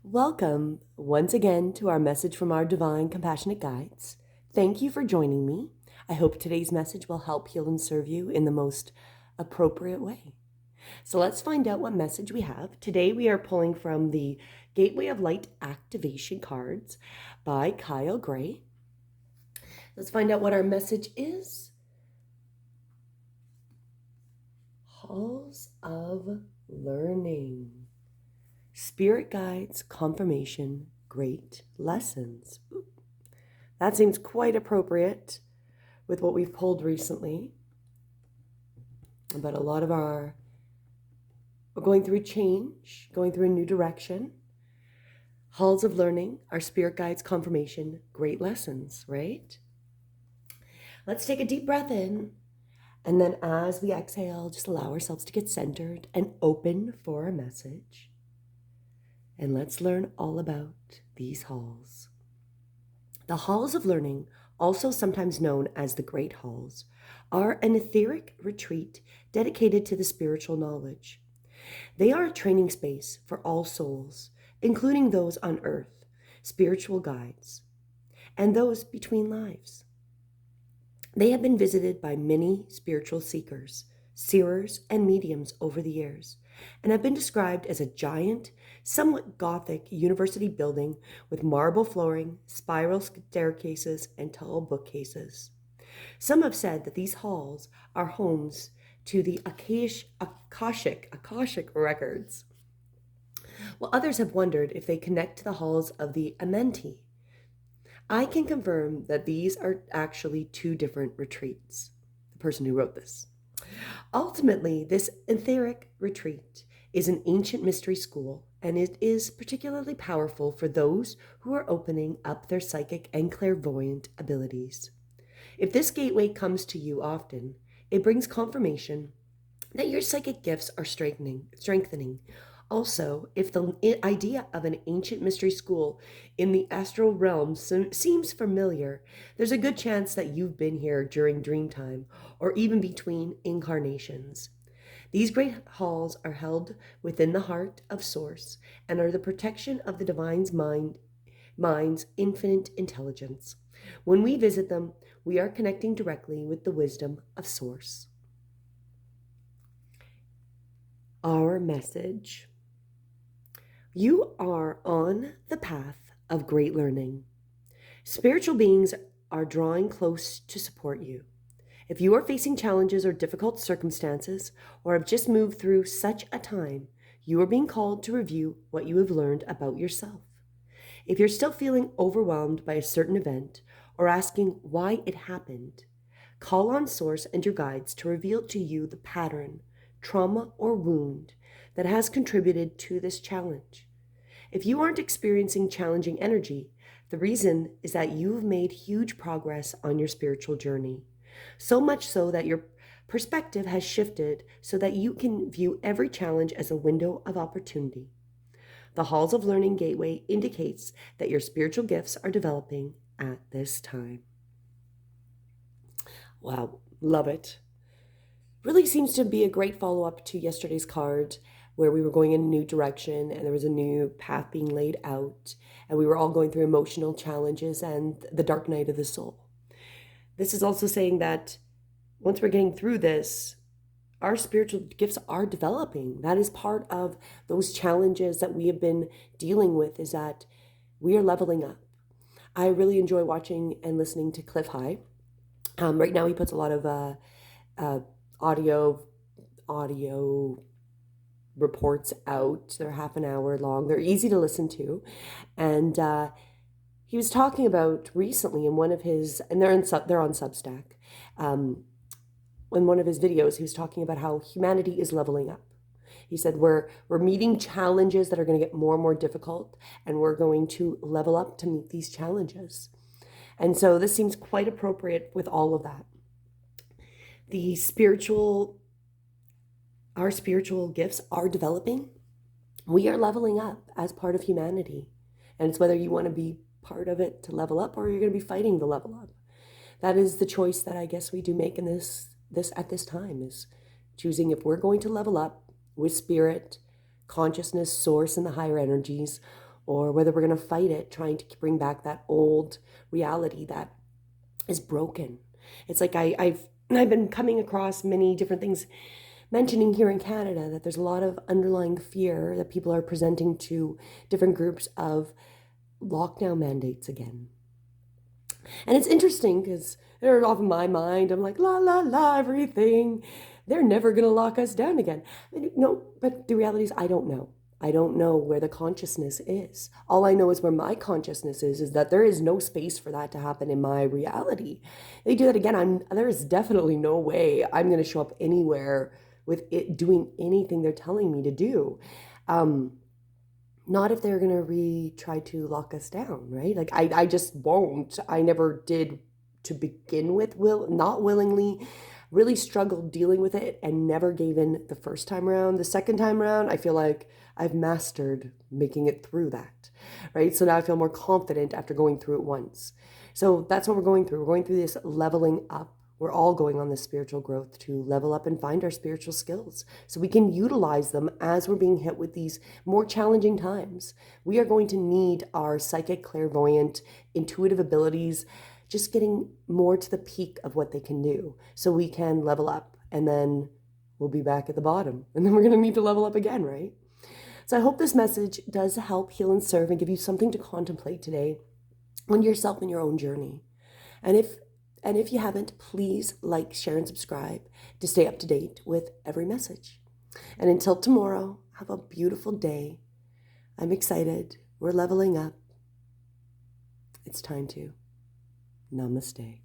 Welcome once again to our message from our divine compassionate guides. Thank you for joining me. I hope today's message will help heal and serve you in the most appropriate way. So let's find out what message we have. Today we are pulling from the Gateway of Light Activation cards by Kyle Gray. Let's find out what our message is. Halls of Learning. Spirit guides, confirmation, great lessons. That seems quite appropriate with what we've pulled recently. But a lot of we're going through change, going through a new direction. Halls of learning, our spirit guides, confirmation, great lessons, right? Let's take a deep breath in. And then as we exhale, just allow ourselves to get centered and open for a message. And let's learn all about these halls. The halls of learning, also sometimes known as the Great Halls, are an etheric retreat dedicated to the spiritual knowledge. They are a training space for all souls, including those on earth, spiritual guides, and those between lives. They have been visited by many spiritual seekers, seers, and mediums over the years, and have been described as a giant, somewhat Gothic university building with marble flooring, spiral staircases, and tall bookcases. Some have said that these halls are homes to the Akashic records, while others have wondered if they connect to the halls of the Amenti. I can confirm that these are actually two different retreats, the person who wrote this. Ultimately, this etheric retreat is an ancient mystery school, and it is particularly powerful for those who are opening up their psychic and clairvoyant abilities. If this gateway comes to you often, it brings confirmation that your psychic gifts are strengthening. Also, if the idea of an ancient mystery school in the astral realm seems familiar, there's a good chance that you've been here during dream time or even between incarnations. These great halls are held within the heart of Source and are the protection of the divine's mind's infinite intelligence. When we visit them, we are connecting directly with the wisdom of Source. Our message. You are on the path of great learning. Spiritual beings are drawing close to support you. If you are facing challenges or difficult circumstances, or have just moved through such a time, you are being called to review what you have learned about yourself. If you're still feeling overwhelmed by a certain event or asking why it happened, call on Source and your guides to reveal to you the pattern, trauma, or wound that has contributed to this challenge. If you aren't experiencing challenging energy, the reason is that you've made huge progress on your spiritual journey. So much so that your perspective has shifted so that you can view every challenge as a window of opportunity. The Halls of Learning Gateway indicates that your spiritual gifts are developing at this time. Wow, love it. Really seems to be a great follow-up to yesterday's card where we were going in a new direction and there was a new path being laid out and we were all going through emotional challenges and the dark night of the soul. This is also saying that once we're getting through this, our spiritual gifts are developing. That is part of those challenges that we have been dealing with, is that we are leveling up. I really enjoy watching and listening to Cliff High. Right now he puts a lot of audio reports out. They're half an hour long. They're easy to listen to. And he was talking about recently in one of his, and they're on Substack, in one of his videos, he was talking about how humanity is leveling up. He said we're meeting challenges that are going to get more and more difficult, and we're going to level up to meet these challenges. And so this seems quite appropriate with all of that. Our spiritual gifts are developing. We are leveling up as part of humanity. And it's whether you want to be part of it to level up or you're going to be fighting the level up. That is the choice that I guess we do make in this at this time, is choosing if we're going to level up with spirit, consciousness, source, and the higher energies, or whether we're going to fight it, trying to bring back that old reality that is broken. It's like I've been coming across many different things mentioning here in Canada that there's a lot of underlying fear that people are presenting to different groups of lockdown mandates again. And it's interesting because they're off in my mind. I'm like, la, la, la, everything. They're never going to lock us down again. No, but the reality is I don't know. I don't know where the consciousness is. All I know is where my consciousness is that there is no space for that to happen in my reality. They do that again, there is definitely no way I'm going to show up anywhere with it doing anything they're telling me to do. Not if they're going to try to lock us down, right? Like I just won't. I never did to begin with, not willingly, really struggled dealing with it and never gave in the first time around. The second time around, I feel like I've mastered making it through that, right? So now I feel more confident after going through it once. So that's what we're going through. We're going through this leveling up. We're all going on this spiritual growth to level up and find our spiritual skills so we can utilize them as we're being hit with these more challenging times. We are going to need our psychic, clairvoyant, intuitive abilities just getting more to the peak of what they can do so we can level up, and then we'll be back at the bottom, and then we're going to need to level up again, right? So I hope this message does help heal and serve and give you something to contemplate today on yourself and your own journey. And if you haven't, please like, share, and subscribe to stay up to date with every message. And until tomorrow, have a beautiful day. I'm excited. We're leveling up. It's time to Namaste.